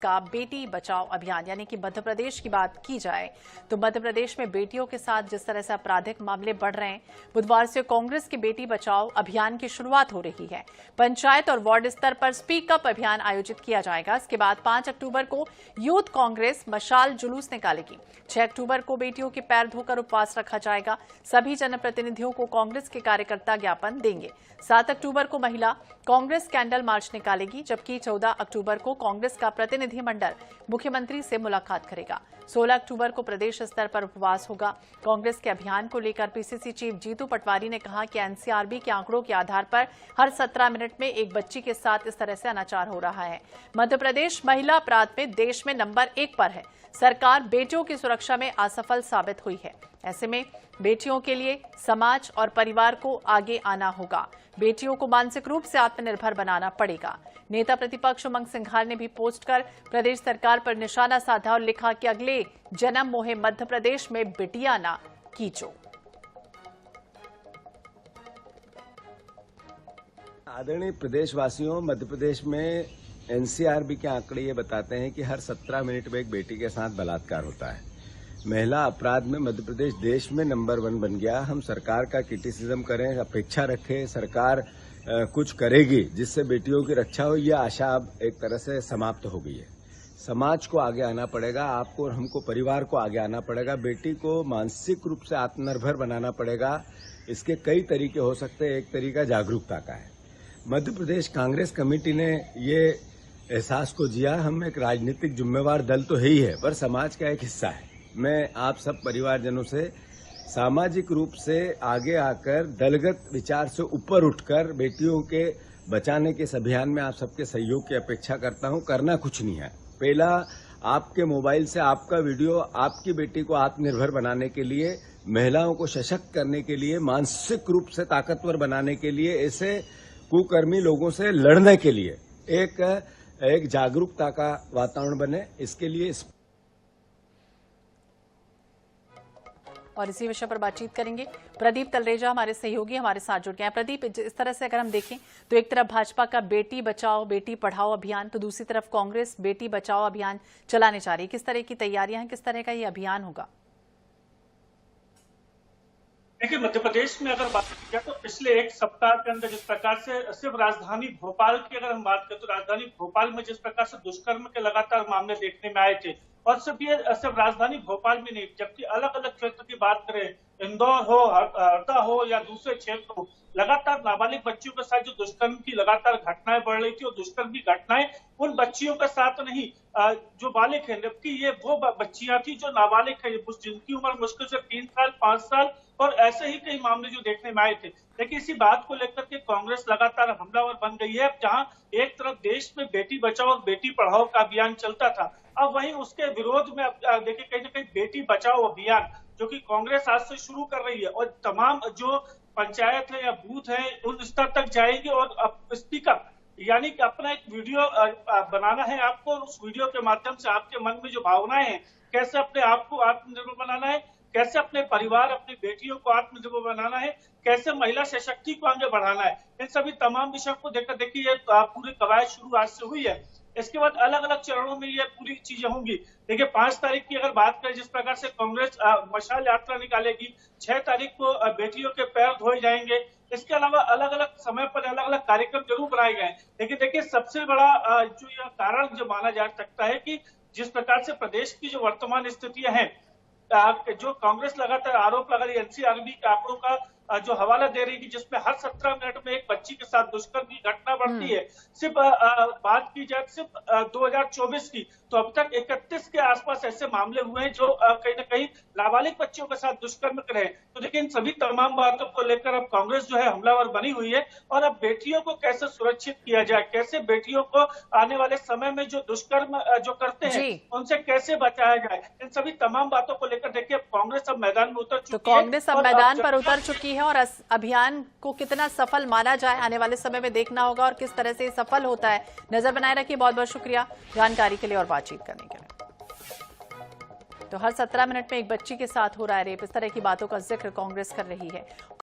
का बेटी बचाओ अभियान, यानी कि मध्य प्रदेश की बात की जाए तो मध्य प्रदेश में बेटियों के साथ जिस तरह से आपराधिक मामले बढ़ रहे हैं, बुधवार से कांग्रेस के बेटी बचाओ अभियान की शुरुआत हो रही है। पंचायत और वार्ड स्तर पर स्पीक अप अभियान आयोजित किया जाएगा। इसके बाद 5 अक्टूबर को यूथ कांग्रेस मशाल जुलूस निकालेगी। 6 अक्टूबर को बेटियों के पैर धोकर उपवास रखा जाएगा। सभी जनप्रतिनिधियों को कांग्रेस के कार्यकर्ता ज्ञापन देंगे। 7 अक्टूबर को महिला कांग्रेस कैंडल मार्च निकालेगी, जबकि 14 अक्टूबर को कांग्रेस का प्रतिनिधिमंडल मुख्यमंत्री से मुलाकात करेगा। 16 अक्टूबर को प्रदेश स्तर पर उपवास होगा। कांग्रेस के अभियान को लेकर पीसीसी चीफ जीतू पटवारी ने कहा कि एनसीआरबी के आंकड़ों के आधार पर हर 17 मिनट में एक बच्ची के साथ इस तरह से अनाचार हो रहा है। मध्य प्रदेश महिला अपराध में देश में नंबर 1 पर है। सरकार बेटियों की सुरक्षा में असफल साबित हुई है। ऐसे में बेटियों के लिए समाज और परिवार को आगे आना होगा। बेटियों को मानसिक रूप से आत्मनिर्भर बनाना पड़ेगा। नेता प्रतिपक्ष उमंग सिंघार ने भी पोस्ट कर प्रदेश सरकार पर निशाना साधा और लिखा कि अगले जन्म मोहे मध्य प्रदेश में बिटिया ना कीचो। आदरणीय प्रदेशवासियों, मध्य प्रदेश में एनसीआरबी के आंकड़े ये बताते हैं कि हर 17 मिनट में एक बेटी के साथ बलात्कार होता है। महिला अपराध में मध्य प्रदेश देश में नंबर 1 बन गया। हम सरकार का क्रिटिसिज्म करें, अपेक्षा रखें, सरकार कुछ करेगी जिससे बेटियों की रक्षा हो, यह आशा अब एक तरह से समाप्त हो गई है। समाज को आगे आना पड़ेगा, आपको और हमको, परिवार को आगे आना पड़ेगा। बेटी को मानसिक रूप से आत्मनिर्भर बनाना पड़ेगा। इसके कई तरीके हो सकते हैं। एक तरीका जागरूकता का है। मध्य प्रदेश कांग्रेस कमेटी ने ये एहसास को जिया। हम एक राजनीतिक जिम्मेवार दल तो है ही है, पर समाज का एक हिस्सा है। मैं आप सब परिवारजनों से सामाजिक रूप से आगे आकर दलगत विचार से ऊपर उठकर बेटियों के बचाने के इस अभियान में आप सबके सहयोग की अपेक्षा करता हूं। करना कुछ नहीं है। पहला, आपके मोबाइल से आपका वीडियो आपकी बेटी को आत्मनिर्भर बनाने के लिए, महिलाओं को सशक्त करने के लिए, मानसिक रूप से ताकतवर बनाने के लिए, ऐसे कुकर्मी लोगों से लड़ने के लिए एक जागरूकता का वातावरण बने, इसके लिए और इसी विषय पर बातचीत करेंगे। प्रदीप तलरेजा हमारे सहयोगी हमारे साथ जुड़ गए हैं। प्रदीप, इस तरह से अगर हम देखें तो एक तरफ भाजपा का बेटी बचाओ बेटी पढ़ाओ अभियान, तो दूसरी तरफ कांग्रेस बेटी बचाओ अभियान चलाने जा रही है। किस तरह की तैयारियां हैं, किस तरह का ये अभियान होगा? देखिए, मध्य प्रदेश में अगर बात की जाए तो पिछले एक सप्ताह के अंदर जिस प्रकार से सिर्फ राजधानी भोपाल की अगर हम बात करें तो राजधानी भोपाल में जिस प्रकार से दुष्कर्म के लगातार मामले देखने में आए थे, और सिर्फ राजधानी भोपाल में नहीं, जबकि अलग अलग क्षेत्र की बात करें, इंदौर हो, हरदा हो या दूसरे क्षेत्र हो, लगातार नाबालिग बच्चियों के साथ जो दुष्कर्म की लगातार घटनाएं बढ़ रही थी, और दुष्कर्म की घटनाएं उन बच्चियों के साथ नहीं जो बालिग है, जबकि ये वो बच्चियां थी जो नाबालिग है, जिनकी उम्र मुश्किल से 3 साल 5 साल, और ऐसे ही कई मामले जो देखने में आए थे। लेकिन इसी बात को लेकर के कांग्रेस लगातार हमलावर बन गई है। जहां एक तरफ देश में बेटी बचाओ और बेटी पढ़ाओ का अभियान चलता था, अब वहीं उसके विरोध में देखिए कहीं ना कहीं बेटी बचाओ अभियान जो कि कांग्रेस आज से शुरू कर रही है, और तमाम जो पंचायत है या बूथ है उन स्तर तक जाएगी, और स्पीकर यानी कि अपना एक वीडियो बनाना है आपको, और उस वीडियो के माध्यम से आपके मन में जो भावनाएं हैं, कैसे अपने आप को आत्मनिर्भर बनाना है, कैसे अपने परिवार अपनी बेटियों को आत्मनिर्भर बनाना है, कैसे महिला सशक्ति को आगे बढ़ाना है, इन सभी तमाम विषयों को देखकर देखिए पूरी कवायद शुरू आज से हुई है। इसके बाद अलग अलग चरणों में ये पूरी चीजें होंगी। देखिए, 5 तारीख की अगर बात करें, जिस प्रकार से कांग्रेस मशाल यात्रा निकालेगी, 6 तारीख को बेटियों के पैर धोए जाएंगे। इसके अलावा अलग अलग समय पर अलग अलग कार्यक्रम जरूर बनाए गए। लेकिन देखिए, सबसे बड़ा जो यह कारण जो माना जा सकता है कि जिस प्रकार से प्रदेश की जो वर्तमान स्थितियां हैं, जो कांग्रेस लगातार आरोप लगा रही है, एनसीआरबी के आंकड़ों का जो हवाला दे रही है, जिसमें हर 17 मिनट में एक बच्ची के साथ दुष्कर्म की घटना बढ़ती है। सिर्फ बात की जाए सिर्फ 2024 की, तो अब तक 31 के आसपास ऐसे मामले हुए हैं जो कहीं न कहीं नाबालिग बच्चियों के साथ दुष्कर्म कर रहे हैं। तो देखिए, इन सभी तमाम बातों को लेकर अब कांग्रेस जो है हमलावर बनी हुई है, और अब बेटियों को कैसे सुरक्षित किया जाए, कैसे बेटियों को आने वाले समय में जो दुष्कर्म जो करते हैं उनसे कैसे बचाया जाए, इन सभी तमाम बातों को लेकर देखिए कांग्रेस अब मैदान में उतर चुकी है। तो कांग्रेस अब मैदान पर उतर चुकी है, और अभियान को कितना सफल माना जाए आने वाले समय में देखना होगा, और किस तरह से सफल होता है। नजर बनाए रखिए। बहुत बहुत शुक्रिया जानकारी के लिए और बातचीत करने के लिए। तो हर 17 मिनट में एक बच्ची के साथ हो रहा है रेप, इस तरह की बातों का जिक्र कांग्रेस कर रही है।